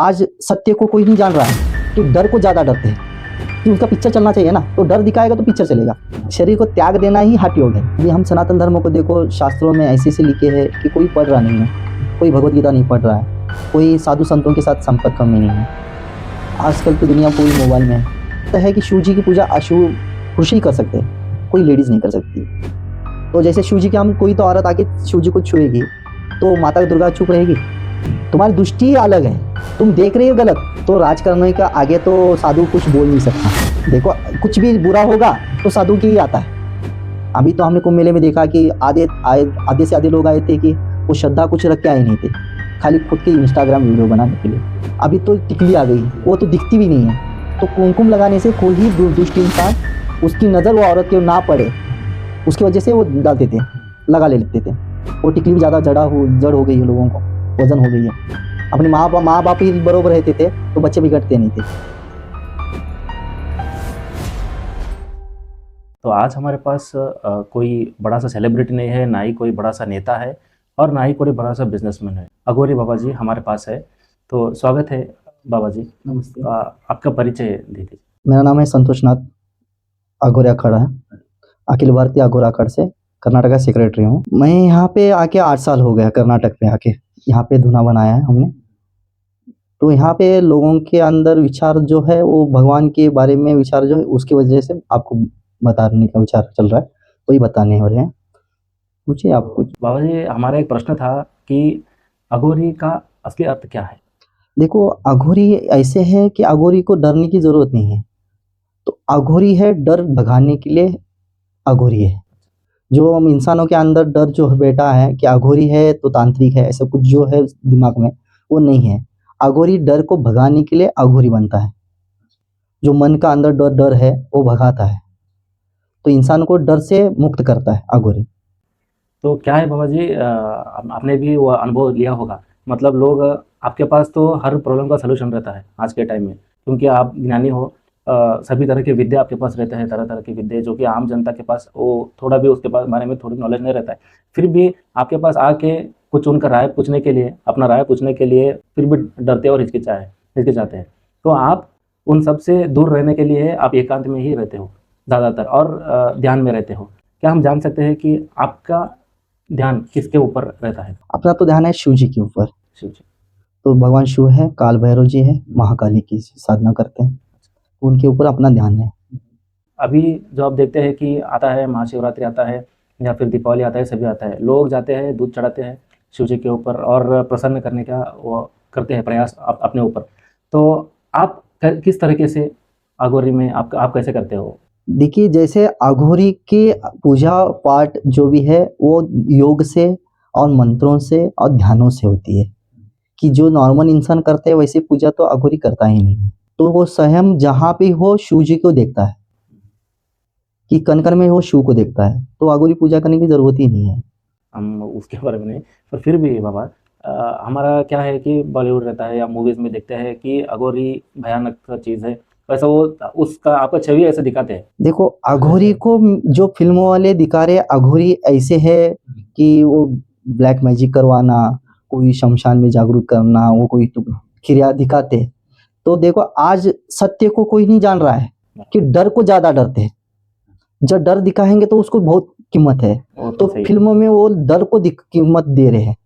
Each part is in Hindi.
आज सत्य को कोई नहीं जान रहा है तो डर को ज़्यादा डरते हैं कि उसका पिक्चर चलना चाहिए ना, तो डर दिखाएगा तो पिक्चर चलेगा। शरीर को त्याग देना ही हठ योग है। ये हम सनातन धर्म को देखो, शास्त्रों में ऐसे लिखे हैं कि कोई पढ़ रहा नहीं है, कोई भगवत गीता नहीं पढ़ रहा है, कोई साधु संतों के साथ संपर्क में नहीं है। आजकल तो दुनिया पूरी मोबाइल में है। तो है कि शिव जी की पूजा अशुभ पुरुष ही कर सकते हैं, कोई लेडीज़ नहीं कर सकती। तो जैसे शिव जी के हम कोई तो औरत आके शिव जी को छुएगी तो माता दुर्गा चुप रहेगी। तुम्हारी दृष्टि अलग है, तुम देख रहे हो गलत, तो राज करने का आगे तो साधु कुछ बोल नहीं सकता। देखो कुछ भी बुरा होगा तो साधु की ही आता है। अभी तो हमने कुंभ मेले में देखा कि आधे से आधे लोग आए थे कि वो श्रद्धा कुछ रख के आए नहीं थे, खाली खुद के इंस्टाग्राम वीडियो बनाने के लिए। अभी तो टिकली आ गई, वो तो दिखती भी नहीं है। तो कुमकुम लगाने से कोई ही दुष्ट इंसान उसकी नज़र वो औरत के ना पड़े, उसकी वजह से वो डालते थे, लगा लेते थे। वो टिकली भी ज़्यादा जड़ हो गई है, लोगों को वजन हो गई है। अपने माँ बाप ही बरोबर रहते थे तो बच्चे बिगड़ते नहीं थे। तो आज हमारे पास कोई बड़ा सा सेलिब्रिटी नहीं है, ना ही कोई बड़ा सा नेता है और ना ही कोई बड़ा सा बिजनेसमैन है। अघोरी बाबा जी हमारे पास है, तो स्वागत है बाबा जी। नमस्ते। आपका परिचय दे दीजिए। मेरा नाम है संतोष नाथ अघोरी अखाड़ा है, अखिल भारतीय अघोरी अखाड़ा से कर्नाटक का सेक्रेटरी हूँ। मैं यहाँ पे आके 8 साल हो गया, कर्नाटक में आके यहाँ पे धुना बनाया है हमने। तो यहाँ पे लोगों के अंदर विचार जो है वो भगवान के बारे में विचार जो है उसकी वजह से आपको बताने का विचार चल रहा है, वही बताने हो रहे हैं। पूछिए आप कुछ। बाबा जी हमारा एक प्रश्न था कि अघोरी का असली अर्थ क्या है? देखो अघोरी ऐसे है कि अघोरी को डरने की जरूरत नहीं है। तो अघोरी है डर भगाने के लिए, अघोरी है। जो हम इंसानों के अंदर डर जो बैठा है कि अघोरी है तो तांत्रिक है, ऐसा कुछ जो है दिमाग में, वो नहीं है। अघोरी डर को भगाने के लिए अघोरी बनता है। जो मन का अंदर डर है वो भगाता है, तो इंसान को डर से मुक्त करता है अघोरी। तो क्या है बाबा जी, आपने भी वो अनुभव लिया होगा, मतलब लोग आपके पास तो हर प्रॉब्लम का सलूशन रहता है आज के टाइम में, क्योंकि आप ज्ञानी हो। सभी तरह के विद्या आपके पास रहते हैं, तरह तरह की विद्या जो कि आम जनता के पास वो थोड़ा भी उसके पास बारे में थोड़ी नॉलेज नहीं रहता है। फिर भी आपके पास आके कुछ उनका राय पूछने के लिए, अपना राय पूछने के लिए फिर भी डरते और हिचकिचाते हैं। तो आप उन सब से दूर रहने के लिए आप एकांत में ही रहते हो ज़्यादातर और ध्यान में रहते हो। क्या हम जान सकते हैं कि आपका ध्यान किसके ऊपर रहता है? अपना तो ध्यान है शिव जी के ऊपर। शिव जी। तो भगवान शिव है, काल भैरव जी है, महाकाली की साधना करते हैं, तो उनके ऊपर अपना ध्यान है। अभी जो आप देखते हैं कि आता है महाशिवरात्रि आता है या फिर दीपावली आता है, सभी आता है, लोग जाते हैं दूध चढ़ाते हैं शिव जी के ऊपर और प्रसन्न करने का वो करते हैं प्रयास अपने ऊपर। तो आप किस तरीके से अघोरी में आप कैसे करते हो? देखिए जैसे अघोरी की पूजा पाठ जो भी है वो योग से और मंत्रों से और ध्यानों से होती है, कि जो नॉर्मल इंसान करते हैं वैसे पूजा तो अघोरी करता ही नहीं है। तो वो स्वयं जहाँ पे हो शिव जी को देखता है, कि कण कण में वो शिव को देखता है, तो अघोरी पूजा करने की जरूरत ही नहीं है। हम उसके बारे में नहीं, पर फिर भी बाबा, हमारा क्या है कि बॉलीवुड रहता है या मूवीज़ में देखते हैं कि अघोरी भयानक सा चीज़ है, वैसा वो उसका आपका छवि ऐसे दिखाते हैं। देखो अघोरी को जो फिल्मों वाले दिखा रहे अघोरी ऐसे है कि वो ब्लैक मैजिक करवाना, कोई शमशान में जागरूक करना, वो कोई तो क्रिया दिखाते। तो देखो आज सत्य को कोई नहीं जान रहा है कि डर को ज्यादा डरते हैं। जब डर दिखाएंगे तो उसको बहुत कीमत है, वो तो सही है। फिल्मों में वो डर को कीमत दे रहे हैं,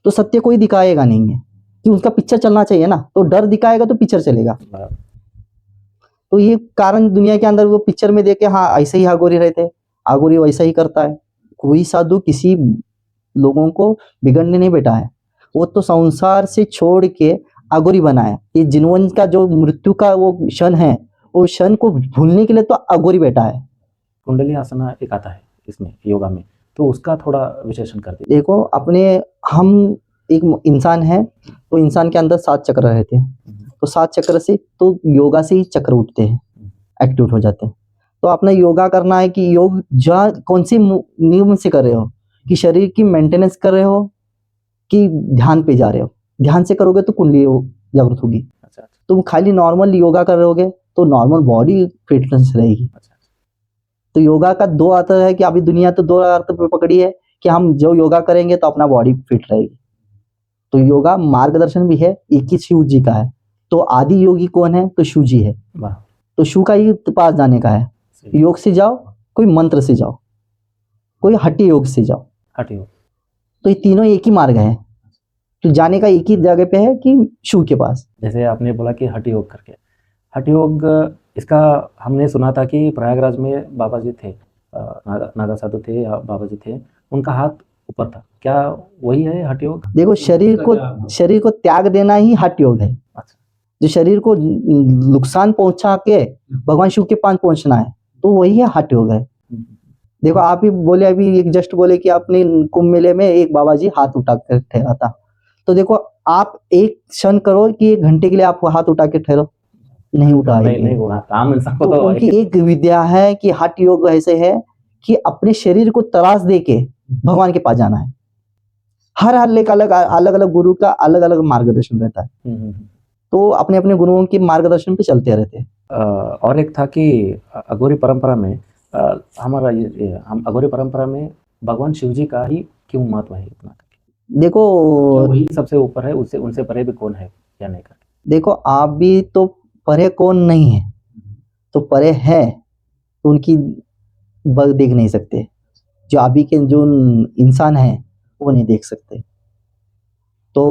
तो सत्य कोई दिखाएगा नहीं है कि उसका पिक्चर चलना चाहिए ना, तो डर दिखाएगा तो पिक्चर चलेगा। बराबर। तो ये कारण दुनिया के अंदर वो पिक्चर में देखे, हाँ ऐसे ही अघोरी रहते, अघोरी वैसा ही करता है। कोई साधु किसी लोगों को बिगड़ने नहीं बैठा है, वो तो संसार से छोड़ के अघोरी बना है। ये जीवन का जो मृत्यु का वो क्षण है, वो क्षण को भूलने के लिए तो अघोरी बैठा है। कुंडली आसना एक आता है इसमें योगा में, तो उसका थोड़ा विश्लेषण कर दीजिए। देखो अपने हम एक इंसान है, तो इंसान के अंदर 7 चक्र रहते हैं, तो 7 चक्र से तो योगा से ही चक्र उठते हैं, एक्टिव हो जाते हैं। तो अपना योगा करना है कि योग जा कौन सी नियम से कर रहे हो, कि शरीर की मेंटेनेंस कर रहे हो कि ध्यान पे जा रहे हो। ध्यान से करोगे तो कुंडली जागृत होगी। अच्छा। तुम खाली नॉर्मल योगा कर रहोगे तो नॉर्मल बॉडी फिटनेस रहेगी। अच्छा। तो योगा का 2 अर्थ है कि अभी दुनिया तो 2 अर्थ पे पकड़ी है कि हम जो योगा करेंगे तो अपना बॉडी फिट रहेगी। तो योगा मार्गदर्शन भी है, एक ही शिव जी का है। तो आदि योगी कौन है? तो शिव जी है। वाह, तो शिव का ही पास जाने का है। सही। योग से जाओ, कोई मंत्र से जाओ, कोई हट्टी योग से जाओ। हटियो। तो ये तीनों एक ही मार्ग है। तो जाने का एक ही जगह पे है कि शिव के पास। जैसे आपने बोला कि हठ योग करके, हठ योग इसका हमने सुना था कि प्रयागराज में बाबा जी थे, नागा साधु थे या बाबा जी थे, उनका हाथ ऊपर था, क्या वही है हठ योग? देखो, शरीर को त्याग देना ही हठ योग है। अच्छा। जो शरीर को नुकसान पहुंचा के भगवान शिव के पास पहुंचना है, तो वही है हठ योग है। देखो, आप ही बोले अभी एक जस्ट बोले कि आपने कुंभ मेले में एक बाबा जी हाथ उठा कर ठहरा था। तो देखो, आप एक क्षण करो कि 1 घंटे के लिए आप हाथ उठा के ठहरो, नहीं उठाएंगे। नहीं होगा, आम इंसान को तो तो उनकी एक विद्या है कि हठ योग ऐसे है कि अपने शरीर को तराश दे के भगवान के पास जाना है। हर हल्ले का अलग अलग गुरु का अलग अलग मार्गदर्शन रहता है। तो अपने अपने गुरुओं के मार्गदर्शन पे चलते रहते हैं। और एक था कि अघोरी परंपरा में हमारा हम अघोरी परंपरा में भगवान शिव जी का ही क्यों महत्व है इतना? देखो, वही सबसे ऊपर है, उससे उनसे परे भी कौन है या नहीं करके? देखो, आप भी तो परे कौन नहीं है, तो परे है तो उनकी बल देख नहीं सकते। जो अभी के जो इंसान है वो नहीं देख सकते। तो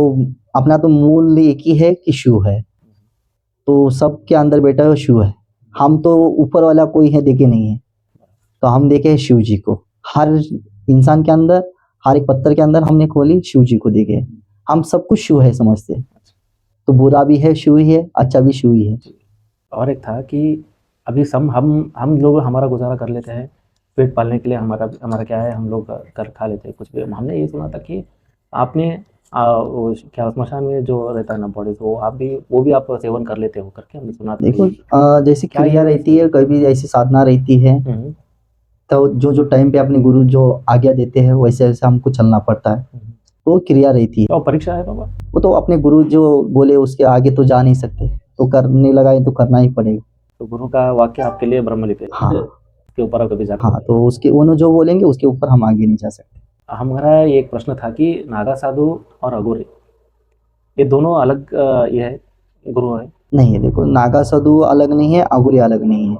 अपना तो मूल एक ही है कि शिव है। तो सबके अंदर बैठा हुआ शिव है। हम तो ऊपर वाला कोई है देखे नहीं है, तो हम देखे हैं शिव जी को। हर इंसान के अंदर, हर एक पत्थर के अंदर हमने खोली शिव जी को देखे। हम सब कुछ शिव है समझते। तो बुरा भी है शिव ही है, अच्छा भी शिव ही है। और एक था कि अभी हम लोग हमारा गुजारा कर लेते हैं, पेट पालने के लिए हमारा क्या है, हम लोग कर खा लेते हैं कुछ भी। हमने ये सुना था कि आपने वो क्या स्मशान में जो रहता है ना बॉडी, तो वो भी आप सेवन कर लेते हो करके हमने सुना था। देखो, जैसी क्या क्रिया ये रहती है, कभी ऐसी साधना रहती है, तो जो टाइम पे अपने गुरु जो आज्ञा देते हैं वैसे वैसे हमको चलना पड़ता है। तो क्रिया रहती है। तो परीक्षा है बाबा, वो तो अपने गुरु जो बोले उसके आगे तो जा नहीं सकते, तो करने लगा है तो करना ही पड़ेगा। तो गुरु का वाक्य आपके लिए ब्रह्मलिपि है, हाँ के ऊपर आप कभी जा हाँ, तो उसके उन्होंने जो बोलेंगे उसके ऊपर हम आगे नहीं जा सकते। हमारा एक प्रश्न था कि नागा साधु और अघोरी ये दोनों अलग ये है गुरु है? नहीं है, देखो, नागा साधु अलग नहीं है, अघोरी अलग नहीं है,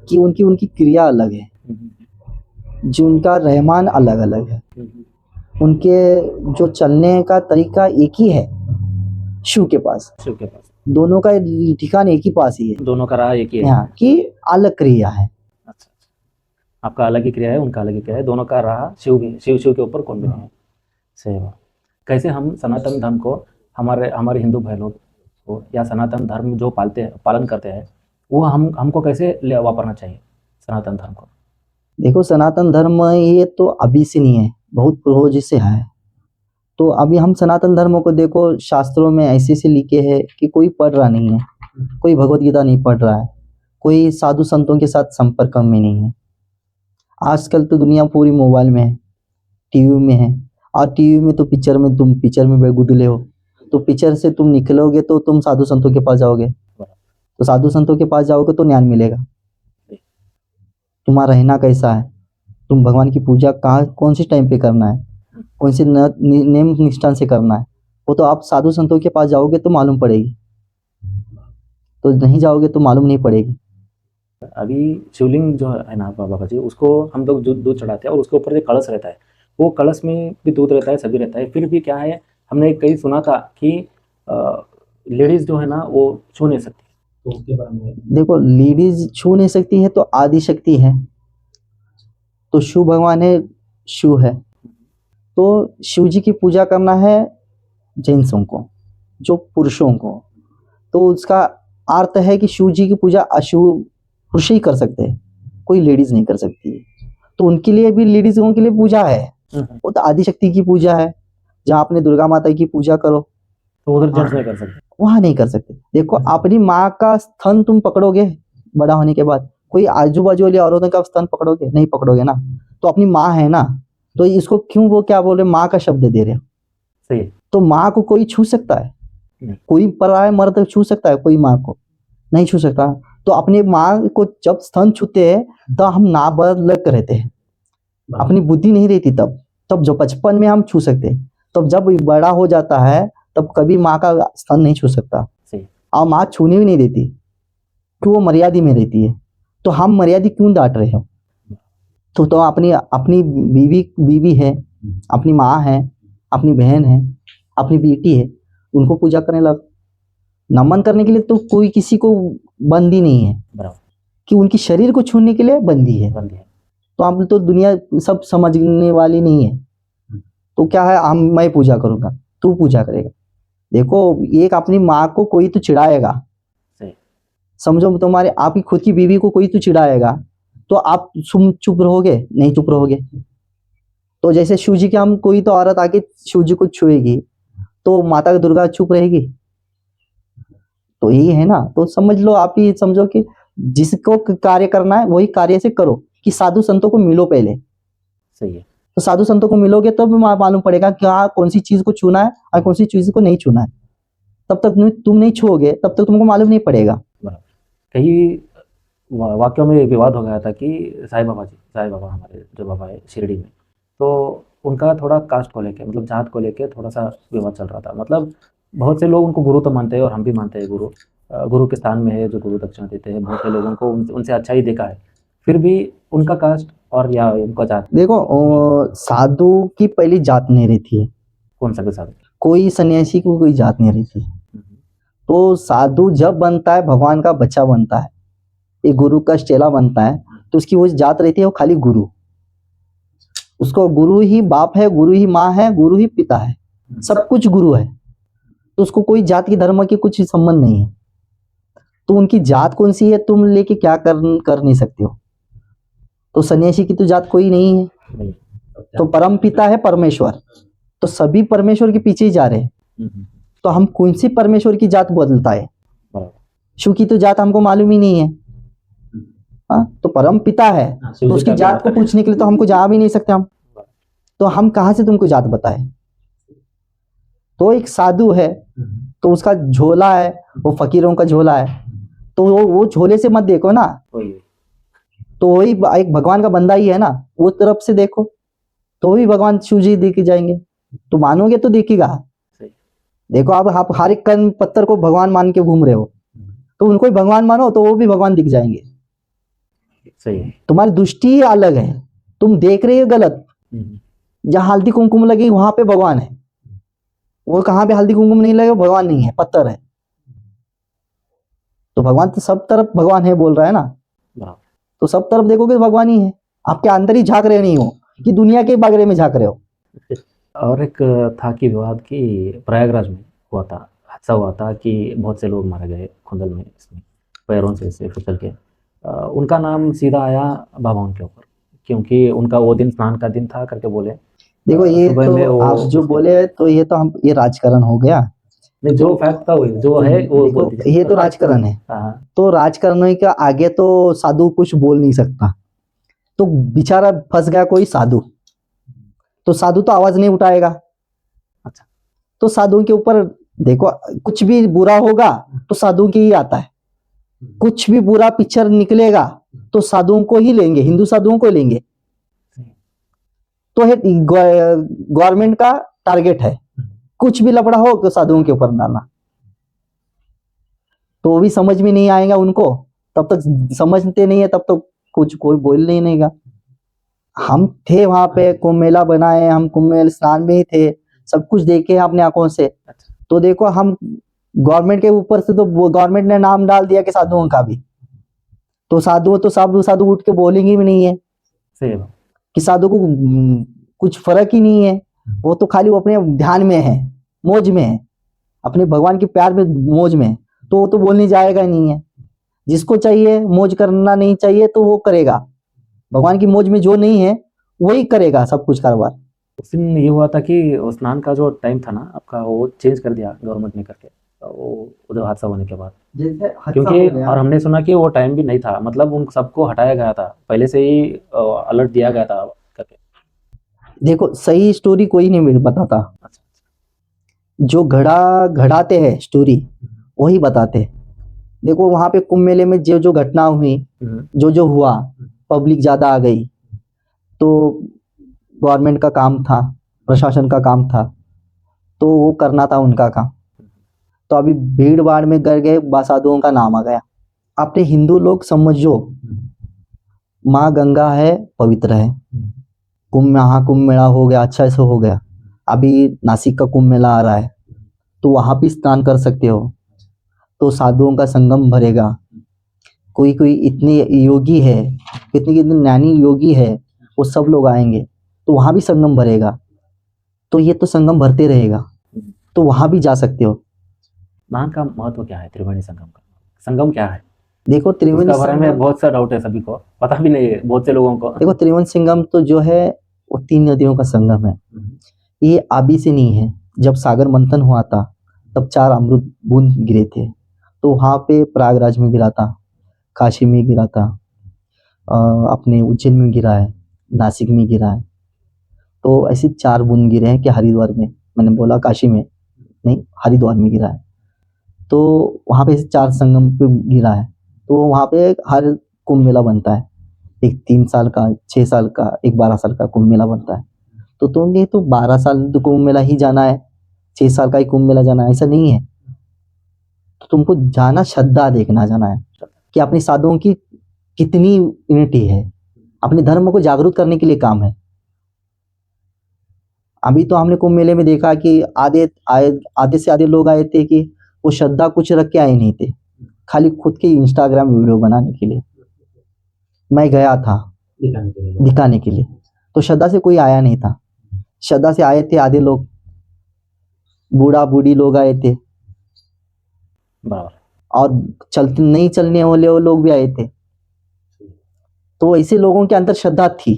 कि उनकी उनकी क्रिया अलग है। जो उनका रहमान अलग अलग है। उनके जो चलने का तरीका एक ही है शिव के पास। शिव के पास दोनों का ठिकाना एक ही पास ही है। दोनों का राह एक ही है। यहाँ की अलग क्रिया है। अच्छा, आपका अलग ही क्रिया है, उनका अलग ही क्रिया है, दोनों का राह शिव भी, शिव के ऊपर कौन भी नहीं है। सही बात। कैसे हम सनातन धर्म को, हमारे हिंदू भाई लोग को, या सनातन धर्म जो पालन करते हैं, वो हमको कैसे वापरना चाहिए सनातन धर्म को? देखो, सनातन धर्म ये तो अभी से नहीं है, बहुत पूर्वज से है। तो अभी हम सनातन धर्म को देखो, शास्त्रों में ऐसे से लिखे हैं कि कोई पढ़ रहा नहीं है, कोई भगवत गीता नहीं पढ़ रहा है, कोई साधु संतों के साथ संपर्क में नहीं है। आजकल तो दुनिया पूरी मोबाइल में है, टीवी में है। और टीवी में तो तुम पिक्चर में बेगुदले हो, तो पिक्चर से तुम निकलोगे तो तुम साधु संतों के पास जाओगे, तो साधु संतों के पास जाओगे तो ज्ञान मिलेगा। तुम्हारा रहना कैसा है, तुम भगवान की पूजा कहाँ कौन से टाइम पे करना है, कौन से नेम निष्ठान से करना है, वो तो आप साधु संतों के पास जाओगे तो मालूम पड़ेगी, तो नहीं जाओगे तो मालूम नहीं पड़ेगी। अभी शिवलिंग जो है ना बाबा जी, उसको हम लोग दूध चढ़ाते हैं और उसके ऊपर जो कलश रहता है, वो कलश में भी दूध रहता है, सभी रहता है, फिर भी क्या है, हमने कहीं सुना था कि लेडीज जो है ना वो छू नहीं सकती, तो उसके बारे में? देखो, लेडीज छू नहीं सकती है तो आदि शक्ति है, तो शिव भगवान है, शिव है। तो शिव जी की पूजा करना है जेंट्सों को, जो पुरुषों को, तो उसका अर्थ है कि शिव जी की पूजा अशिव पुरुष ही कर सकते हैं, कोई लेडीज नहीं कर सकती। तो उनके लिए भी लेडीजों के लिए पूजा है, वो तो आदि शक्ति की पूजा है। जहाँ अपने दुर्गा माता की पूजा करो तो उधर जेंट्स नहीं कर सकते, वहां नहीं कर सकते। देखो, अपनी माँ का स्तन तुम पकड़ोगे बड़ा होने के बाद, कोई आजू बाजू वाली औरतों का स्तन पकड़ोगे? नहीं पकड़ोगे ना। तो अपनी माँ है ना, तो इसको क्यों वो क्या बोल रहे, माँ का शब्द दे रहे हो? सही। तो माँ को कोई छू सकता है? नहीं। कोई पराया मर्द छू सकता है? कोई माँ को नहीं छू सकता। तो अपनी माँ को जब स्तन छूते हैं तो हम नाबालग रहते हैं, अपनी बुद्धि नहीं रहती तब जो बचपन में हम छू सकते हैं। तब जब बड़ा हो जाता है तब कभी माँ का स्तन नहीं छू सकता, सही। और माँ छूने भी नहीं देती कि वो मर्यादा में रहती है। तो हम मर्यादा क्यों डांट रहे हो? तो अपनी अपनी बीवी बीवी है, अपनी माँ है, अपनी बहन है, अपनी बेटी है, उनको पूजा करने लग। नमन करने के लिए तो कोई किसी को बंदी नहीं है बराबर। कि उनकी शरीर को छूने के लिए बंदी है। बंदी है। तो हम तो दुनिया सब समझने वाली नहीं है। तो क्या है, हम मैं पूजा करूंगा, तू पूजा करेगा। देखो, एक अपनी माँ को कोई तो चिढ़ाएगा, सही। समझो तुम्हारे आप ही खुद की बीवी को कोई तो चिढ़ाएगा, तो आप चुप रहोगे? नहीं चुप रहोगे। तो जैसे शिव जी के हम कोई तो औरत आके शिव जी को छुएगी, तो माता दुर्गा चुप रहेगी? तो यही है ना। तो समझ लो, आप ही समझो कि जिसको कार्य करना है वही कार्य से करो, कि साधु संतों को मिलो पहले। सही है। तो साधु संतों को मिलोगे तब मालूम पड़ेगा कि हाँ, कौन सी चीज को छूना है और कौन सी चीज को नहीं छूना है। तब तक तुम नहीं छुओगे, तब तक तुमको मालूम नहीं पड़ेगा। बराबर। कई वाक्यों में विवाद हो गया था कि साईं बाबा हमारे जो बाबा है शिरडी में, तो उनका थोड़ा कास्ट को लेके, मतलब जात को लेके थोड़ा सा विवाद चल रहा था। मतलब बहुत से लोग उनको गुरु तो मानते हैं, और हम भी मानते हैं गुरु, गुरु के स्थान में है, जो गुरु दक्षिणा देते हैं। बहुत से लोगों को उनसे अच्छा ही देखा है, फिर भी उनका कास्ट और या उनका जात। देखो, साधु की पहली जात नहीं रहती है। कौन सा के साथ? कोई सन्यासी को कोई जात नहीं रहती है। तो साधु जब बनता है, भगवान का बच्चा बनता है, एक गुरु का चेला बनता है, तो उसकी वो जात रहती है, वो खाली गुरु। उसको गुरु ही बाप है, गुरु ही माँ है, गुरु ही पिता है, सब कुछ गुरु है। तो उसको कोई जात की धर्म की कुछ संबंध नहीं है। तो उनकी जात कौन सी है, तुम लेके क्या कर नहीं सकते हो। तो सन्यासी की तो जात कोई नहीं है। तो परम पिता है परमेश्वर, तो सभी परमेश्वर के पीछे ही जा रहे हैं। तो हम कौन सी परमेश्वर की जात बदलता है? शिव की तो जात हमको मालूम ही नहीं है। तो परम पिता है, तो उसकी जात को पूछने के लिए तो हमको जा भी नहीं सकते हम। तो हम कहाँ से तुमको जात बताए? तो एक साधु है, तो उसका झोला है, वो फकीरों का झोला है, तो वो झोले से मत देखो ना। तो वही एक भगवान का बंदा ही है ना, वो तरफ से देखो, तो भी भगवान शिव जी दिख जाएंगे। तो मानोगे तो दिखेगा। देखो, आप हर एक कण पत्थर को भगवान मान के घूम रहे हो, तो उनको भी भगवान मानो, तो वो भी भगवान दिख जाएंगे। सही है। तुम्हारी दृष्टि अलग है, तुम देख रहे हो गलत। जहाँ हल्दी कुमकुम लगी वहां पे भगवान है, वो कहाँ पे हल्दी कुमकुम नहीं लगे भगवान नहीं है, पत्थर है। तो भगवान तो सब तरफ भगवान है बोल रहा है ना। तो सब तरफ देखोगे तो भगवान ही है। आपके अंदर ही झांक रहे नहीं हो कि दुनिया के बागरे में झांक रहे हो। और एक था कि विवाद की प्रयागराज में हुआ था, हादसा हुआ था कि बहुत से लोग मारे गए खुंदल में, इसमें पैरों से फिसल के। उनका नाम सीधा आया बाबा उनके ऊपर, क्योंकि उनका वो दिन स्नान का दिन था करके बोले। देखो, ये तो आप जो बोले, तो ये तो हम ये राजकारण हो गया। नहीं, जो फैक्ट था वही जो है वो बोल दीजिए। ये तो राजकारण है। तो राजकारण के आगे तो साधु कुछ बोल नहीं सकता। तो बेचारा फंस गया कोई साधु, तो साधु तो आवाज नहीं उठाएगा। अच्छा। तो साधुओं के ऊपर देखो, कुछ भी बुरा होगा तो साधुओं की ही आता है। कुछ भी बुरा पिक्चर निकलेगा तो साधुओं को ही लेंगे, हिंदू साधुओं को लेंगे। तो गवर्नमेंट का टारगेट है, कुछ भी लफड़ा हो तो साधुओं के ऊपर डालना। तो वो भी समझ में नहीं आएगा उनको, तब तक समझते नहीं है, तब तक कुछ कोई बोल नहीं गा। हम थे वहां पे, कुंभ मेला बनाए, हम कुंभ मेला स्नान में ही थे, सब कुछ देखे अपने आंखों से। तो देखो, हम गवर्नमेंट के ऊपर से तो गवर्नमेंट ने नाम डाल दिया कि साधुओं का भी, तो साधु साधु उठ के बोलेंगे भी नहीं है कि साधु को कुछ फर्क ही नहीं है। वो तो खाली वो अपने ध्यान में है, मौज में है, अपने भगवान के प्यार में मौज में है। तो वो तो बोलने जाएगा ही नहीं है। जिसको चाहिए मौज करना नहीं चाहिए तो वो करेगा, भगवान की मौज में जो नहीं है वही करेगा सब कुछ कारोबार। उस दिन ये हुआ था कि स्नान का जो टाइम था ना आपका, वो चेंज कर दिया गवर्नमेंट ने करके, वो उधर हादसा होने के बाद। क्योंकि और हमने सुना कि वो टाइम भी नहीं था, मतलब उन सबको हटाया गया था, पहले से ही अलर्ट दिया गया था करके। देखो, सही स्टोरी कोई नहीं बताता। अच्छा। जो घड़ाते हैं स्टोरी वही बताते हैं। देखो, वहां पे कुंभ मेले में जो घटना हुई, जो हुआ, पब्लिक ज्यादा आ गई, तो गवर्नमेंट का काम था, प्रशासन का काम था। तो वो करना था उनका काम। तो अभी भीड़ भाड़ में कर गए, साधुओं का नाम आ गया। अपने हिंदू लोग समझो, माँ गंगा है, पवित्र है। महाकुंभ मेला हो गया, अच्छा से हो गया। अभी नासिक का कुंभ मेला आ रहा है, तो वहां भी स्नान कर सकते हो। तो साधुओं का संगम भरेगा। कोई कोई इतने योगी है, कितने कितने ज्ञानी योगी है, वो सब लोग आएंगे, तो वहां भी संगम भरेगा। तो ये तो संगम भरते रहेगा, तो वहां भी जा सकते हो। स्नान का महत्व क्या है? त्रिवेणी संगम का संगम क्या है? देखो त्रिवेणी उसका बारे में संगम, बहुत सा डाउट है, सभी को पता भी नहीं है, बहुत से लोगों को। देखो त्रिवेणी संगम तो जो है वो 3 नदियों का संगम है। ये अभी से नहीं है, जब सागर मंथन हुआ था तब 4 अमृत बूंद गिरे थे। तो वहां पे प्रयागराज में गिरा था, काशी में गिरा था, अपने उज्जैन में गिरा है, नासिक में गिरा है। तो ऐसे 4 बूंद गिरे हैं कि हरिद्वार में, मैंने बोला काशी में नहीं, हरिद्वार में गिरा है। तो वहां पे ऐसे 4 संगम पे गिरा है। तो वहां पे हर कुंभ मेला बनता है, एक 3 साल का, 6 साल का, एक 12 साल का कुंभ मेला बनता है। तो तुम ये तो 12 साल तो कुंभ मेला ही जाना है, 6 साल का ही कुंभ मेला जाना है, ऐसा नहीं है। तो तुमको जाना, श्रद्धा देखना जाना है कि अपने साधुओं की कितनी यूनिटी है, अपने धर्म को जागरूक करने के लिए काम है। अभी तो हमने कुंभ मेले में देखा कि आधे से आधे लोग आए थे कि वो श्रद्धा कुछ रख के आए नहीं थे, खाली खुद के इंस्टाग्राम वीडियो बनाने के लिए। मैं गया था दिखाने के लिए, तो श्रद्धा से कोई आया नहीं था। श्रद्धा से आए थे आधे लोग, बूढ़ा बूढ़ी लोग आए थे, बराबर। और चलते नहीं चलने वाले वो लोग भी आए थे। तो ऐसे लोगों के अंदर श्रद्धा थी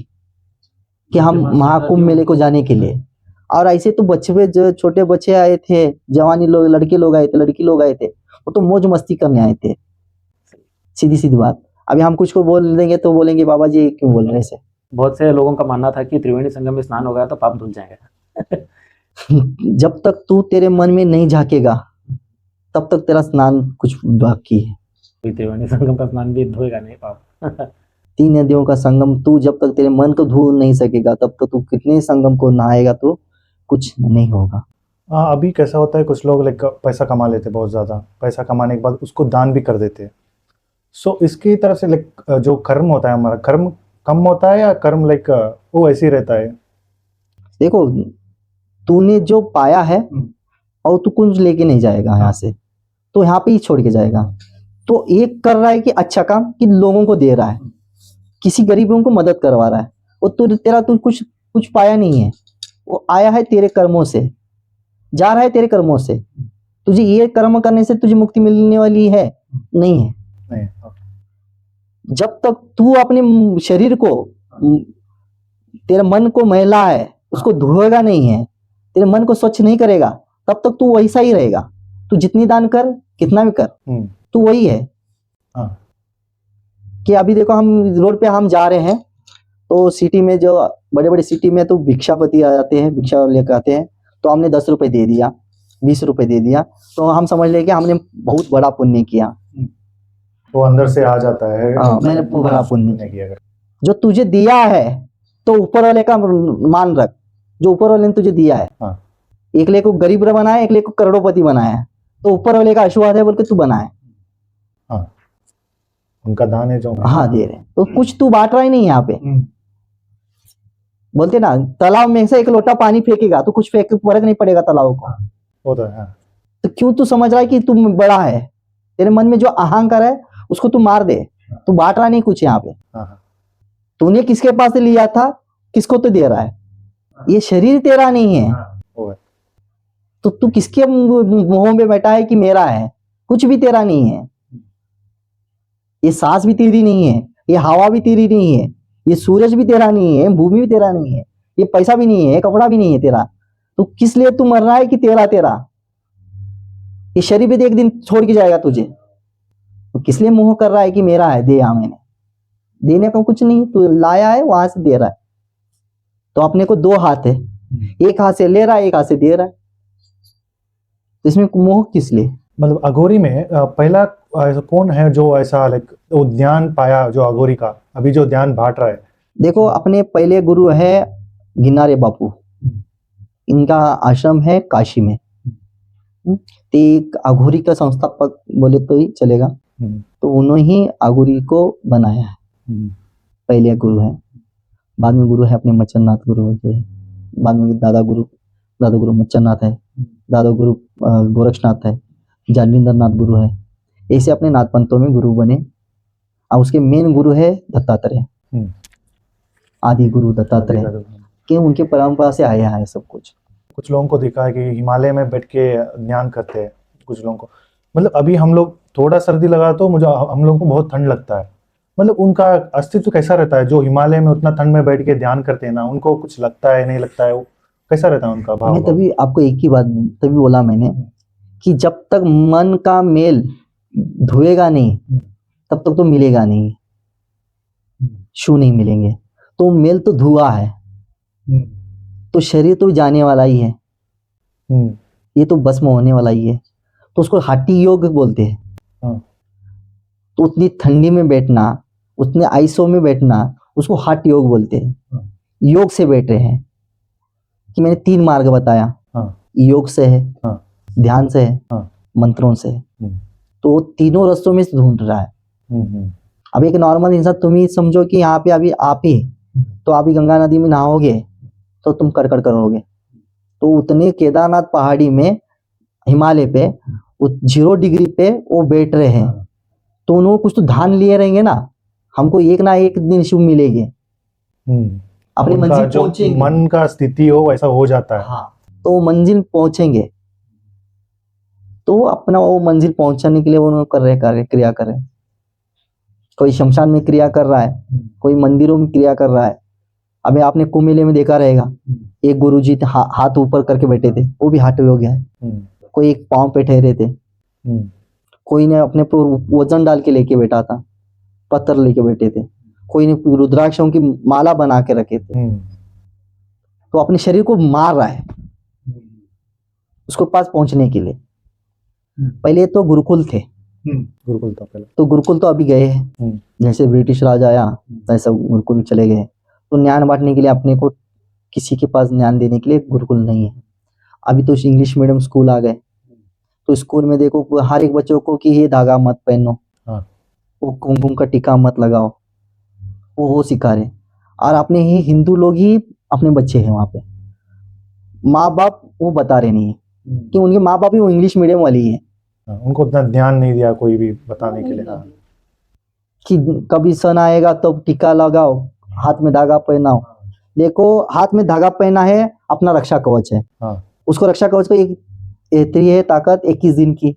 कि हम महाकुंभ मेले को जाने के लिए। और ऐसे तो बच्चे, जो छोटे बच्चे आए थे, जवानी लोग, लड़के लोग आए थे, लड़की लोग आए थे, वो तो मौज मस्ती करने आए थे। सीधी सीधी बात, अभी हम कुछ को बोल देंगे तो बोलेंगे बाबा जी क्यों बोल रहे ऐसे। बहुत से लोगों का मानना था कि त्रिवेणी संगम में स्नान हो गया तो पाप धुल जाएगा। जब तक तू तेरे मन में नहीं झाकेगा तब तक तेरा स्नान कुछ बाकी है। कोई त्रिवेणी संगम का स्नान भी धोएगा नहीं पाप। 3 नदियों का संगम, तू जब तक तेरे मन को धो नहीं सकेगा तब तक तू कितने संगम को नहाएगा तो कुछ नहीं होगा। हाँ, अभी कैसा होता है, कुछ लोग लाइक पैसा कमा लेते, बहुत ज़्यादा पैसा कमाने के बाद उसको दान भी कर देते हैं। सो इसकी तरफ से लाइक जो कर्म होता है हमारा, कर्म कम होता है या कर्म लाइक वो ऐसे ही रहता है? देखो तूने जो पाया है और तू कुछ लेके नहीं जाएगा यहाँ से, तो यहाँ पे ही छोड़ के जाएगा। तो एक कर रहा है कि अच्छा काम कि लोगों को दे रहा है, किसी गरीबों को मदद करवा रहा है, वो तू कुछ पाया नहीं है। वो आया है तेरे कर्मों से, जा रहा है तेरे कर्मों से। तुझे ये कर्म करने से तुझे मुक्ति मिलने वाली है नहीं है। नहीं। जब तक तू अपने शरीर को, तेरा मन को मैला है उसको धोएगा नहीं है, तेरे मन को स्वच्छ नहीं करेगा, तब तक तू वैसा ही रहेगा। तू जितनी दान कर, कितना भी कर, तू वही है। हाँ। कि अभी देखो हम रोड पे हम जा रहे हैं, तो सिटी में, जो बड़े बड़े सिटी में तो भिक्षापति आ जाते हैं, भिक्षा लेकर आते हैं। तो हमने 10 रुपए दे दिया, 20 रुपए दे दिया, तो हम समझ ले कि हमने बहुत बड़ा पुण्य किया। वो अंदर से आ जाता है, मैंने बड़ा पुण्य किया। जो तुझे दिया है तो ऊपर वाले का मान रख, जो ऊपर वाले ने तुझे दिया है। हाँ। एक ले को गरीब बनाया, एक ले को करोड़पति बनाया है, तो ऊपर वाले का आशीर्वाद है बोल के तू बनाए। हाँ, उनका दान है जो। हाँ दे रहे, तो कुछ तू बांट रहा ही नहीं यहाँ पे। बोलते ना, तालाब में से एक लोटा पानी फेंकेगा तो कुछ फेंक फर्क नहीं पड़ेगा तालाब को। वो तो है। तो क्यों तू समझ रहा है कि तू बड़ा है? तेरे मन में जो अहंकार है उसको तू मार दे। तू बांट रहा नहीं कुछ यहाँ पे। तूने किसके पास से लिया था, किसको तो दे रहा है। ये शरीर तेरा नहीं है, तो तू किसके मुंह में बैठा है कि मेरा है? कुछ भी तेरा नहीं है। ये सांस भी तेरी नहीं है, ये हवा भी तेरी नहीं है, ये सूरज भी तेरा नहीं है, भूमि भी तेरा नहीं है, ये पैसा भी नहीं है, कपड़ा भी नहीं है तेरा। तो किस लिए तू मर रहा है कि तेरा तेरा? ये शरीर भी एक दिन छोड़ के जाएगा तुझे, तो किस लिए मोह कर रहा है कि मेरा है, दे। मैंने देने का कुछ नहीं, तू लाया है वहां से दे रहा है। तो अपने को 2 हाथ है, एक हाथ से ले रहा है, एक हाथ से दे रहा है, तो इसमें मोह किस लिए? मतलब अघोरी में पहला ऐसा कौन है जो ऐसा लाइक वो ध्यान पाया, जो अघोरी का अभी जो ध्यान बांट रहा है? देखो अपने पहले गुरु है गिनारे बापू, इनका आश्रम है काशी में। तो एक अघोरी का संस्थापक बोले तो ही चलेगा। हम्म, तो उन्होंने ही अघोरी को बनाया है, हम्म, पहले गुरु है। बाद में गुरु है अपने मच्छरनाथ गुरु के, बाद में दादा गुरु मच्छरनाथ है, दादा गुरु गोरक्षनाथ है, जालिंदर नाथ गुरु है। ऐसे अपने नाथ पंथों में गुरु बने। और उसके मेन गुरु है दत्तात्रेय, हम्म, आदि गुरु दत्तात्रेय, कि उनके परंपरा से आया है सब कुछ। कुछ लोगों को देखा है कि हिमालय में बैठ के ध्यान करते हैं। कुछ लोगों को मतलब अभी हम लोग थोड़ा सर्दी लगा तो हम लोगों को बहुत ठंड लगता है। मतलब उनका अस्तित्व कैसा रहता है जो हिमालय में उतना ठंड में बैठ के ध्यान करते हैं ना, उनको कुछ लगता है नहीं लगता है, वो कैसा रहता है उनका भाव? मैं तभी आपको एक ही बात तभी बोला मैंने कि जब तक मन का मेल धोएगा नहीं तब तक तो मिलेगा नहीं, शू नहीं मिलेंगे। तो मेल तो धुआ है, तो शरीर तो जाने वाला ही है, हम्म, ये तो भस्म होने वाला ही है। तो उसको हाटी योग बोलते हैं। हाँ, तो उतनी ठंडी में बैठना, उतने आइसों में बैठना, उसको हाट योग बोलते हैं। योग से बैठ रहे हैं कि मैंने 3 मार्ग बताया, हाँ, योग से है, हाँ, ध्यान से है, हाँ, मंत्रों से है। हम्म, तो वो तीनों रस्तों में से ढूंढ रहा है। हम्म, अब एक नॉर्मल इंसान, तुम ही समझो कि यहाँ पे अभी आप ही तो अभी गंगा नदी में नहाओगे तो तुम कड़कड़ करोगे। तो उतने केदारनाथ पहाड़ी में हिमालय पे 0 डिग्री पे वो बैठ रहे हैं, तो उन्होंने कुछ तो ध्यान लिए रहेंगे ना, हमको एक ना एक दिन शुभ मिलेंगे, अपनी उनका मंजिल जो पहुंचेंगे। मन का स्थिति हो वैसा हो जाता है। हाँ, तो वो मंजिल पहुंचेंगे। तो अपना वो मंजिल पहुंचने के लिए वो कर रहे क्रिया कर रहे हैं। कोई शमशान में क्रिया कर रहा है, कोई मंदिरों में क्रिया कर रहा है। अभी आपने कुंभ मेले में देखा रहेगा, एक गुरुजी हाथ ऊपर करके बैठे थे, वो भी हाथ हो गया है। कोई एक पांव पे ठहरे थे, कोई ने अपने पर वजन डाल के लेके बैठा था, पत्थर लेके बैठे थे, कोई ने रुद्राक्षों की माला बना के रखे थे। तो अपने शरीर को मार रहा है उसको पास पहुंचने के लिए। पहले तो गुरुकुल थे, गुरुकुल था पहले। तो गुरुकुल तो अभी गए हैं, जैसे ब्रिटिश राज आया वैसा गुरुकुल चले गए। तो ज्ञान बांटने के लिए अपने को किसी के पास ज्ञान देने के लिए गुरुकुल नहीं है। अभी तो इंग्लिश मीडियम स्कूल आ गए, तो स्कूल में देखो हर एक बच्चों को कि ये धागा मत पहनो, हाँ, वो कुमकुम का टीका मत लगाओ, वो सिखा रहे। और अपने ही हिंदू लोग ही अपने बच्चे हैं वहाँ पे, माँ बाप वो बता रहे नहीं है कि उनके माँ बाप ही वो इंग्लिश मीडियम वाली है उनको उतना ध्यान नहीं दिया कोई भी बताने के लिए। कि कभी सन आएगा तो टीका लगाओ, हाथ में धागा पहनाओ। देखो हाथ में धागा पहना है अपना रक्षा कवच है, हाँ, उसको रक्षा कवच को एक है ताकत 21 दिन की,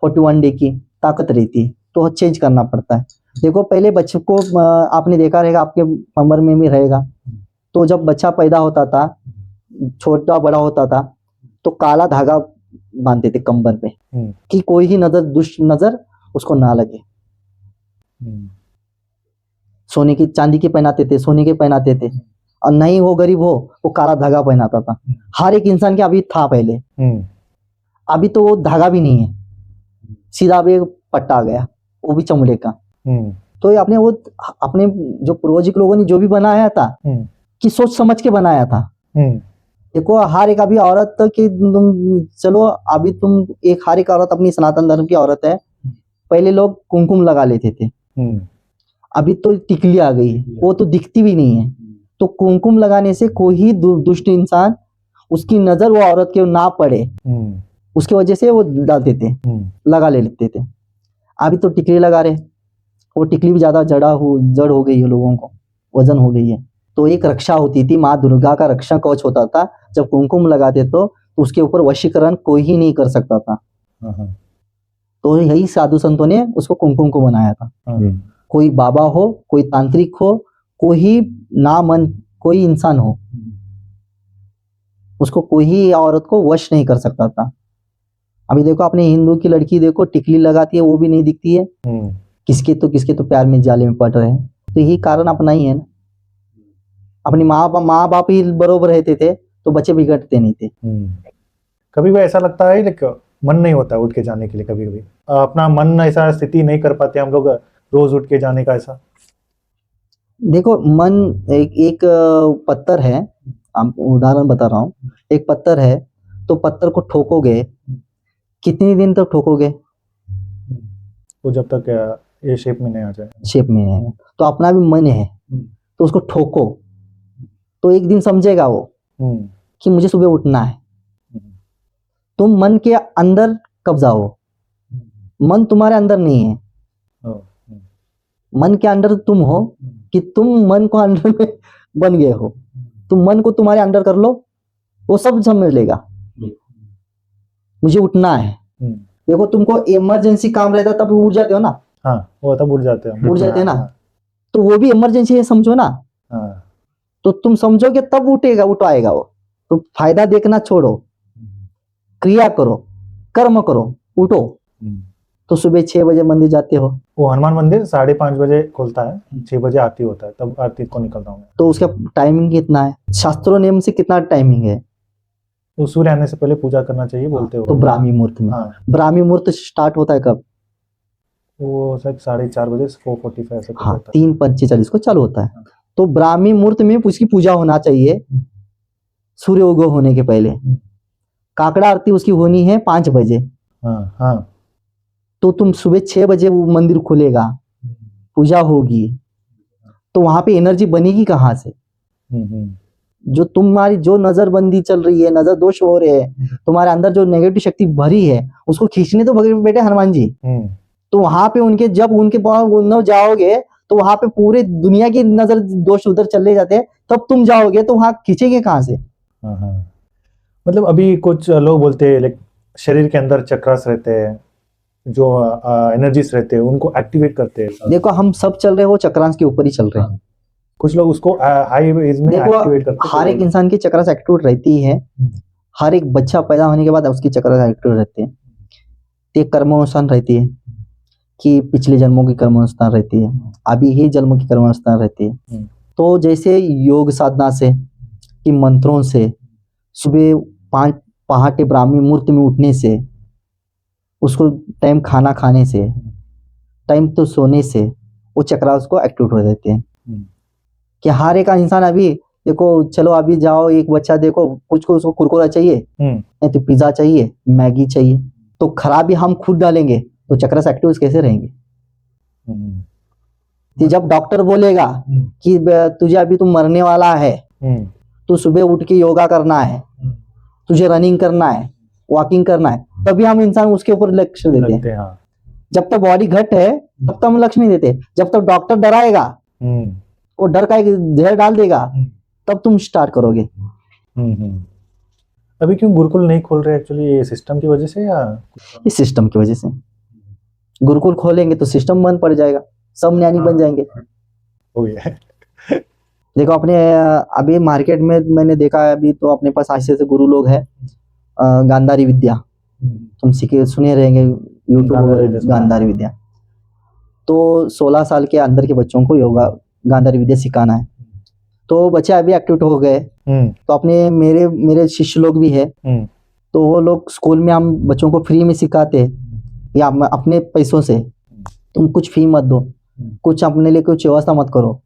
41 डे की ताकत रहती है, तो चेंज करना पड़ता है। देखो पहले बच्चे को आपने देखा रहेगा, आपके कमर में भी रहेगा, तो जब बच्चा पैदा होता था, छोटा बड़ा होता था, तो काला धागा बांधते थे कंबर पे कि कोई ही नजर, दुष्ट नजर उसको ना लगे। सोने की चांदी के पहनाते थे, सोने के पहनाते थे, और नहीं वो गरीब हो वो काला धागा पहनाता था। हर एक इंसान के अभी था पहले, अभी तो वो धागा भी नहीं है, सीधा अब एक पट्टा आ गया, वो भी चमड़े का। तो ये अपने जो पूर्वजिक लोगों ने जो भी बनाया था कि सोच समझ के बनाया था। देखो हर एक अभी औरत की तुम चलो, अभी तुम एक हर एक औरत अपनी सनातन धर्म की औरत है, पहले लोग कुमकुम लगा लेते थे, अभी तो टिकली आ गई है, वो तो दिखती भी नहीं है। तो कुमकुम लगाने से कोई ही दुष्ट इंसान उसकी नजर वो औरत के ना पड़े, उसकी वजह से वो डालते थे, लगा लेते थे। अभी तो टिकली लगा रहे, वो टिकली भी ज्यादा जड़ हो गई है, लोगों को वजन हो गई है। तो एक रक्षा होती थी, माँ दुर्गा का रक्षा कवच होता था। जब कुमकुम लगाते तो उसके ऊपर वशीकरण कोई ही नहीं कर सकता था। तो यही साधु संतों ने उसको कुमकुम को बनाया था। कोई बाबा हो, कोई तांत्रिक हो, कोई ना मन कोई इंसान हो, उसको कोई ही औरत को वश नहीं कर सकता था। अभी देखो अपने हिंदू की लड़की देखो, टिकली लगाती है वो भी नहीं दिखती है, किसके तो प्यार में जाले में पड़ रहे हैं। तो यही कारण अपना ही है ना, अपनी माँ बाप ही बरोबर रहते थे तो बच्चे बिगड़ते नहीं थे। कभी भी ऐसा लगता है लाइक मन नहीं होता उठ के जाने के लिए, कभी कभी अपना मन ऐसा स्थिति नहीं कर पाते हम लोग रोज उठ के जाने का। ऐसा देखो मन एक पत्थर है, आपको उदाहरण बता रहा हूँ, एक पत्थर है तो पत्थर को ठोकोगे, कितने दिन तक ठोकोगे? वो जब तक ये शेप में नहीं आ जाए। शेप में है। तो अपना भी मन है तो उसको ठोको, तो एक दिन समझेगा वो हम्म, कि मुझे सुबह उठना है। तुम मन के अंदर कब जाओ, मन तुम्हारे अंदर नहीं है, ओ, मन के अंदर तुम हो कि तुम मन को अंदर में बन गए हो। तुम मन को तुम्हारे अंदर कर लो, वो सब समझ लेगा मुझे उठना है। हम्म, देखो तुमको इमरजेंसी काम रहता तब उठ जाते हो ना, हाँ वो तब उड़ जाते हैं। उठ जाते हैं ना, तो वो भी इमरजेंसी है समझो ना। हाँ, तो तुम समझोगे तब उठेगा, उठ आएगा वो। तो फायदा देखना छोड़ो, क्रिया करो, कर्म करो, उठो। हम्म। तो सुबह 6 बजे मंदिर जाते हो वो हनुमान मंदिर 5:30 बजे खुलता है, 6 बजे आरती होता है, तब आरती को निकलता हूँ मैं। तो उसका टाइमिंग कितना है, शास्त्रों नियम से कितना टाइमिंग है? तो सूर्य आने से पहले पूजा करना चाहिए बोलते हो। तो ब्राह्मी मुहूर्त में, हाँ, ब्राह्मी मुहूर्त स्टार्ट होता है कब? वो शायद 4:30 बजे से 4:45 ऐसे कुछ हाँ, होता है। 3:45 को चालू होता है। तो ब्राह्मी मुहूर्त में उसकी पूजा होना चाहिए सूर्य उदय होने के पहले। काकड़ा आरती उसकी होनी है 5 बजे। हाँ हाँ, तो तुम सुबह 6 बजे वो मंदिर खुलेगा, पूजा होगी, तो वहां पे एनर्जी बनेगी कहाँ से? जो तुम्हारी जो नजरबंदी चल रही है, नजर दोष हो रहे हैं, तुम्हारे अंदर जो नेगेटिव शक्ति भरी है, उसको खींचने तो बेटे हनुमान जी। तो वहां पे उनके जब उनके पास जाओगे तो वहां पे पूरे दुनिया की नजर दोष उधर चले जाते हैं, तब तुम जाओगे तो वहां खींचेंगे कहाँ से? हाँ हाँ। मतलब अभी कुछ लोग बोलते हैं लाइक शरीर के अंदर चक्रास रहते हैं, जो एनर्जीज रहते हैं उनको एक्टिवेट करते हैं। देखो हम सब चल रहे हो चक्रांश के ऊपर ही चल रहे हैं। कुछ लोग उसको हाई एज में एक्टिवेट देखो करते हर एक इंसान की चक्रांश एक्टिवेट रहती है, हर एक बच्चा पैदा होने के बाद उसकी चक्रांश एक्टिवेट रहती है। तो एक कर्मानुसार रहती है कि पिछले जन्मों की कर्मानुसार रहती है, अभी ही जन्म की कर्मानुसार रहती है। तो जैसे योग साधना से कि मंत्रों से, सुबह 5 पहाटे ब्राह्मी मुहूर्त में उठने से, उसको टाइम खाना खाने से, टाइम तो सोने से वो चक्रा उसको एक्टिवेट हो जाते हैं। कि हर एक इंसान अभी देखो, चलो अभी जाओ एक बच्चा देखो कुछ को उसको कुरकुरा चाहिए, नहीं तो पिज्जा चाहिए, मैगी चाहिए, तो खराबी हम खुद डालेंगे तो चक्रा से एक्टिव कैसे रहेंगे? कि जब डॉक्टर बोलेगा कि तुझे अभी तुम मरने वाला है, तो सुबह उठ के योगा करना है, तुझे रनिंग करना है, वॉकिंग करना है, तभी हम इंसान उसके ऊपर लक्ष्य देते हैं। हाँ। जब तक बॉडी घट है तब तक हम लक्ष्य नहीं देते। जब तक डॉक्टर डराएगा, वो डर का एक जहर डाल देगा, तब तुम स्टार्ट करोगे। अभी क्यों गुरुकुल नहीं खोल रहे एक्चुअली, ये सिस्टम की वजह से या? इस सिस्टम की वजह से। गुरुकुल खोलेंगे तो सिस्टम बंद पड़ जाएगा, सब ज्ञानी बन जाएंगे। हो गया। देखो अपने अभी मार्केट में मैंने देखा है, अभी तो अपने पास ऐसे गुरु लोग हैं, गांधारी विद्या तुम सीखे सुने रहेंगे यूट्यूब, गांधारी विद्या। तो 16 साल के अंदर के बच्चों को योगा गांधारी विद्या सिखाना है। तो बच्चे अभी एक्टिव हो गए, तो अपने मेरे शिष्य लोग भी है, तो वो लोग स्कूल में हम बच्चों को फ्री में सिखाते हैं, या अपने पैसों से। तुम कुछ फी मत दो, कुछ अपने लिए कुछ व्यवस्था मत करो,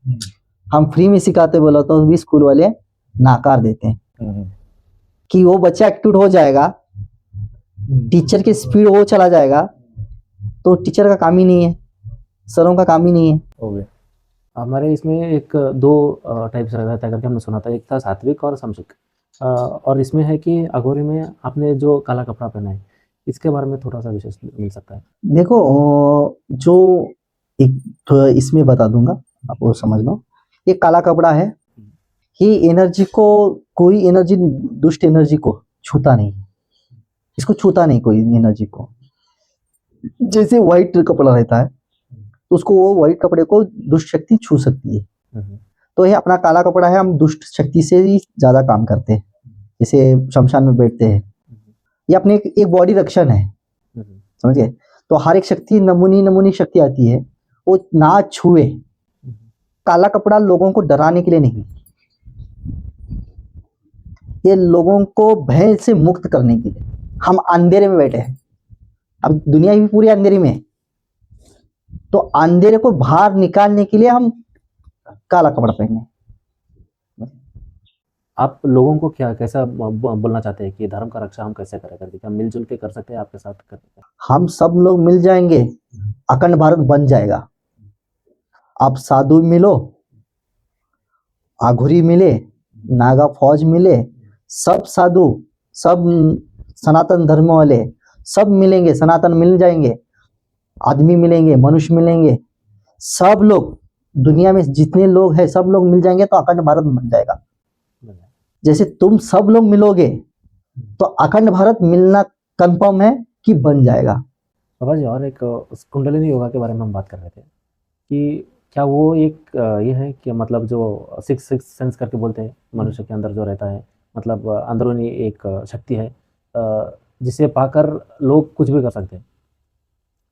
हम फ्री में सिखाते बोला तो भी स्कूल वाले नाकार देते हैं। कि वो बच्चा एक्टिव हो जाएगा, टीचर की स्पीड वो चला जाएगा, तो टीचर का काम ही नहीं है, सरों का काम ही नहीं है। Okay. हमारे इसमें एक 2 टाइप्स रहता है करके हमने सुना था, एक था सात्विक और समशिक। और इसमें है कि अघोरी में आपने जो काला कपड़ा पहना है, इसके बारे में थोड़ा सा विशेष मिल सकता है? देखो जो एक तो इसमें बता दूंगा, आप वो समझ लो। ये काला कपड़ा है, ये एनर्जी को, कोई एनर्जी दुष्ट एनर्जी को छूता नहीं, इसको छूता नहीं कोई एनर्जी को। जैसे व्हाइट कपड़ा रहता है तो उसको वो व्हाइट कपड़े को दुष्ट शक्ति छू सकती है। तो ये अपना काला कपड़ा है, हम दुष्ट शक्ति से ही ज्यादा काम करते हैं। जैसे शमशान में बैठते हैं, ये अपने एक बॉडी रक्षण है, समझ गए? तो हर एक शक्ति नमूनी शक्ति आती है, वो ना छुए। काला कपड़ा लोगों को डराने के लिए नहीं, ये लोगों को भय से मुक्त करने के लिए। हम अंधेरे में बैठे हैं, अब दुनिया भी पूरी अंधेरे में है, तो अंधेरे को बाहर निकालने के लिए हम काला कपड़ा पहने। आप लोगों को क्या कैसा बोलना चाहते हैं कि धर्म का रक्षा हम कैसे करें करके, क्या मिलजुल के कर सकते हैं आपके साथ करके? हम सब लोग मिल जाएंगे, अखंड भारत बन जाएगा। आप साधु मिलो, आघुरी मिले, नागा फौज मिले, सब साधु, सब सनातन धर्म वाले सब मिलेंगे, सनातन मिल जाएंगे, आदमी मिलेंगे, मनुष्य मिलेंगे, सब लोग दुनिया में जितने लोग हैं सब लोग मिल जाएंगे तो अखंड भारत बन जाएगा। जैसे तुम सब लोग मिलोगे तो अखंड भारत मिलना कंफर्म है कि बन जाएगा। बाबा जी, और एक कुंडलिनी योगा के बारे में हम बात कर रहे थे कि क्या वो एक ये है कि मतलब जो सिक्स सिक्स सेंस करके बोलते हैं मनुष्य के अंदर जो रहता है, मतलब अंदरूनी एक शक्ति है जिसे पाकर लोग कुछ भी कर सकते हैं,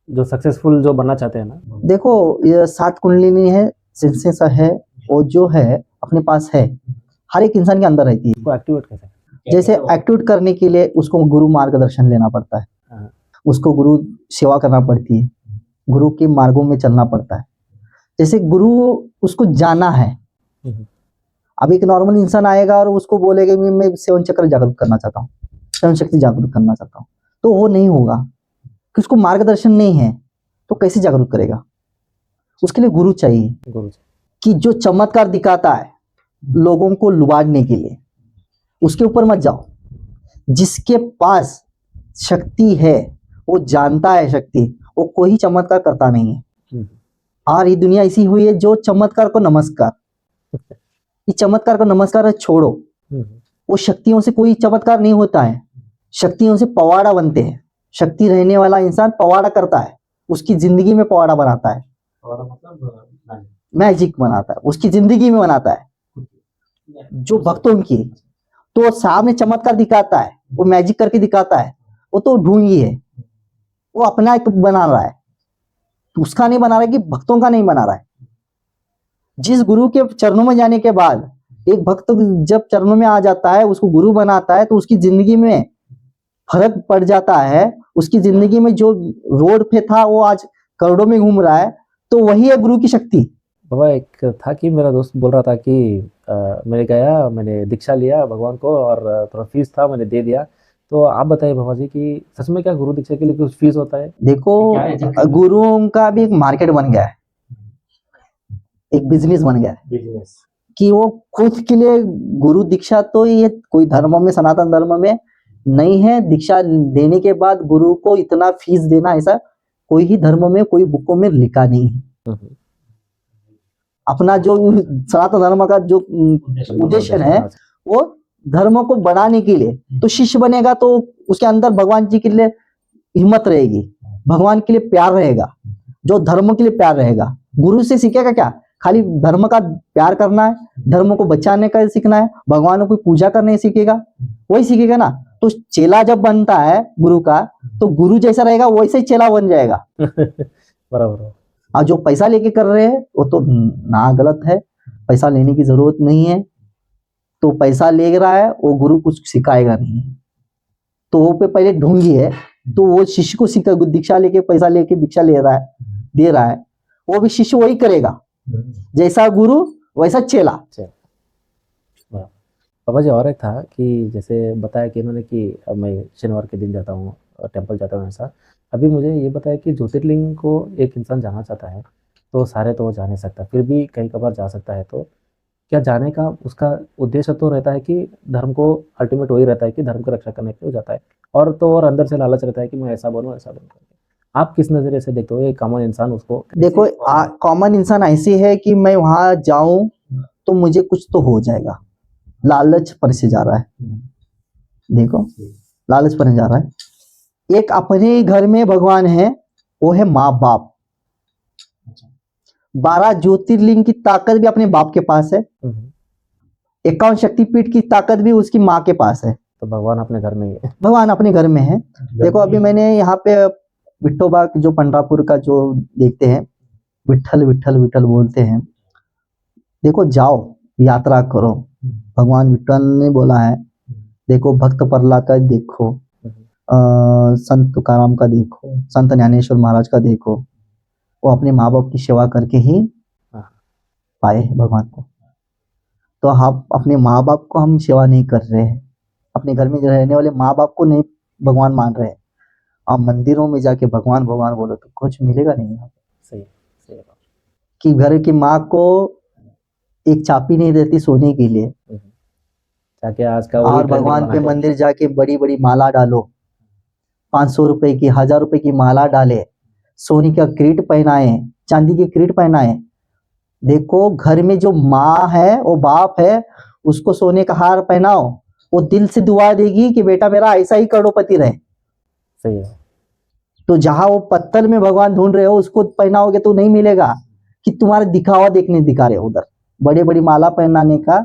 जो सक्सेसफुल जो बनना चाहते हैं ना। देखो ये 7 कुंडलिनी है, सेंसेस है, वो जो है अपने पास है, हर एक इंसान के अंदर रहती है। उसको एक्टिवेट कैसे? जैसे एक्टिवेट करने के लिए उसको गुरु मार्गदर्शन लेना पड़ता है, हाँ। उसको गुरु सेवा करना पड़ती है, गुरु के मार्गों में चलना पड़ता है। जैसे गुरु उसको जाना है। अब एक नॉर्मल इंसान आएगा और उसको बोलेगा कि मैं 7 चक्र जागरूक करना चाहता हूँ, 7 शक्ति जागरूक करना चाहता हूँ, तो वो नहीं होगा कि उसको मार्गदर्शन नहीं है तो कैसे जागरूक करेगा। उसके लिए गुरु चाहिए, गुरु जी। कि जो चमत्कार दिखाता है लोगों को लुभाने के लिए, उसके ऊपर मत जाओ। जिसके पास शक्ति है, वो जानता है शक्ति, वो कोई चमत्कार करता नहीं है। और ये दुनिया ऐसी हुई है जो चमत्कार को नमस्कार, ये चमत्कार को नमस्कार छोड़ो। वो शक्तियों से कोई चमत्कार नहीं होता है, शक्तियों से पवाड़ा बनते हैं। शक्ति रहने वाला इंसान पवाड़ा करता है, उसकी जिंदगी में पवाड़ा बनाता है, मैजिक बनाता है, उसकी जिंदगी में बनाता है। जो भक्तों की तो सामने चमत्कार दिखाता है, वो मैजिक करके दिखाता है, वो तो ढोंगी है, वो अपना एक बना रहा है, उसका नहीं बना रहा है कि भक्तों का नहीं बना रहा है। जिस गुरु के चरणों में जाने के बाद एक भक्त जब चरणों में आ जाता है, उसको गुरु बनाता है, तो उसकी जिंदगी में फर्क पड़ जाता है। उसकी जिंदगी में जो रोड पे था वो आज करोड़ों में घूम रहा है, तो वही है गुरु की शक्ति। बाबा, एक था कि मेरा दोस्त बोल रहा था कि मैं गया, मैंने दीक्षा लिया भगवान को और थोड़ा फीस था मैंने दे दिया। तो आप बताइए बाबा जी कि सच में क्या गुरु दीक्षा के लिए कुछ फीस होता है? देखो गुरुओं का भी एक मार्केट बन गया है, एक बिजनेस बन गया है कि वो खुद के लिए गुरु दीक्षा, तो ये कोई धर्म में, सनातन धर्म में नहीं है। दीक्षा देने के बाद गुरु को इतना फीस देना, ऐसा कोई ही धर्म में, कोई बुकों में लिखा नहीं है। अपना जो सनातन धर्म का जो उद्देश्य है वो धर्म को बढ़ाने के लिए, तो शिष्य बनेगा तो उसके अंदर भगवान जी के लिए हिम्मत रहेगी, भगवान के लिए प्यार रहेगा, जो धर्म के लिए प्यार रहेगा। गुरु से सीखेगा क्या? खाली धर्म का प्यार करना है, धर्म को बचाने का सीखना है, भगवान को पूजा करने सीखेगा, वही सीखेगा ना। तो चेला जब बनता है गुरु का, तो गुरु जैसा रहेगा वैसे ही चेला बन जाएगा। बराबर। और जो पैसा लेके कर रहे हैं वो तो ना गलत है, पैसा लेने की जरूरत नहीं है। तो पैसा ले रहा है वो गुरु कुछ सिखाएगा नहीं, तो वो पे पहले ढोंगी है, तो वो शिष्य को सिखा, दीक्षा लेके पैसा लेके दीक्षा ले रहा है, दे रहा है, वो भी शिष्य वही करेगा, जैसा गुरु वैसा चेला। बाबा जी, और एक था कि जैसे बताया कि इन्होंने कि अब मैं शनिवार के दिन जाता हूँ टेम्पल जाता हूँ ऐसा। अभी मुझे ये बताया कि ज्योतिर्लिंग को एक इंसान जाना चाहता है तो सारे तो वो जा नहीं सकता, फिर भी कई कबार जा सकता है। तो क्या जाने का उसका उद्देश्य तो रहता है कि धर्म को, अल्टीमेट वही रहता है कि धर्म की रक्षा करने के लिए जाता है, और तो और अंदर से लालच रहता है कि मैं ऐसा बनूँ ऐसा बनूँ करके। आप किस नज़रिए से देखते हो ये कॉमन इंसान उसको? देखो कॉमन इंसान ऐसी है कि मैं वहां जाऊं तो मुझे कुछ तो हो जाएगा, लालच पर से जा रहा है। देखो लालच पर जा रहा है। एक अपने घर में भगवान है, वो है माँ बाप। 12 ज्योतिर्लिंग की ताकत भी अपने बाप के पास है, 51 शक्तिपीठ की ताकत भी उसकी माँ के पास है। तो भगवान अपने घर में ही है, भगवान अपने घर में है। देखो अभी मैंने यहाँ पे विठोबा जो पंडरापुर का जो देखते हैं, विठल विठल विठल बोलते हैं। देखो जाओ यात्रा करो, भगवान विठल ने बोला है। देखो भक्त प्रहलाद का देखो, संत तुकाराम का देखो, संत ज्ञानेश्वर महाराज का देखो, वो अपने माँ बाप की सेवा करके ही पाए भगवान को। तो हम अपने माँ बाप को हम सेवा नहीं कर रहे हैं, अपने घर में रहने वाले माँ बाप को नहीं भगवान मान रहे हैं। आप मंदिरों में जाके भगवान भगवान बोलो तो कुछ मिलेगा नहीं यहाँ पे। सही सही बात। कि घर की माँ को एक चाबी नहीं देती सोने के लिए, ताकि आज का वही और trending भगवान बना के है। मंदिर जाके बड़ी बड़ी माला डालो, 500 रुपए की 1000 रुपए की माला डाले, सोने का किरीट पहनाए, चांदी के किरीट पहनाए। देखो घर में जो माँ है वो बाप है, उसको सोने का हार पहनाओ, वो दिल से दुआ देगी कि बेटा मेरा ऐसा ही करोड़पति रहे। सही है। तो जहां वो पत्थर में भगवान ढूंढ रहे हो उसको पहनाओगे तो नहीं मिलेगा, कि तुम्हारा दिखावा देखने दिखा रहे हो उधर बड़े बड़ी माला पहनाने का,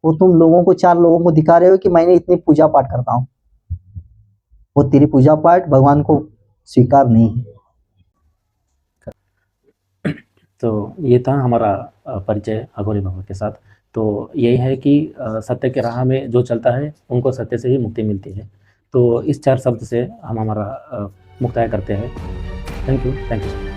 वो तुम लोगों को 4 लोगों को दिखा रहे हो कि मैंने इतनी पूजा पाठ करता हूँ। वो तेरी पूजा पाठ भगवान को स्वीकार नहीं है। तो ये था हमारा परिचय अघोरी बाबा के साथ। तो यही है कि सत्य के राह में जो चलता है उनको सत्य से ही मुक्ति मिलती है। तो इस 4 शब्द से हम हमारा मुक्ताय करते हैं। Thank you.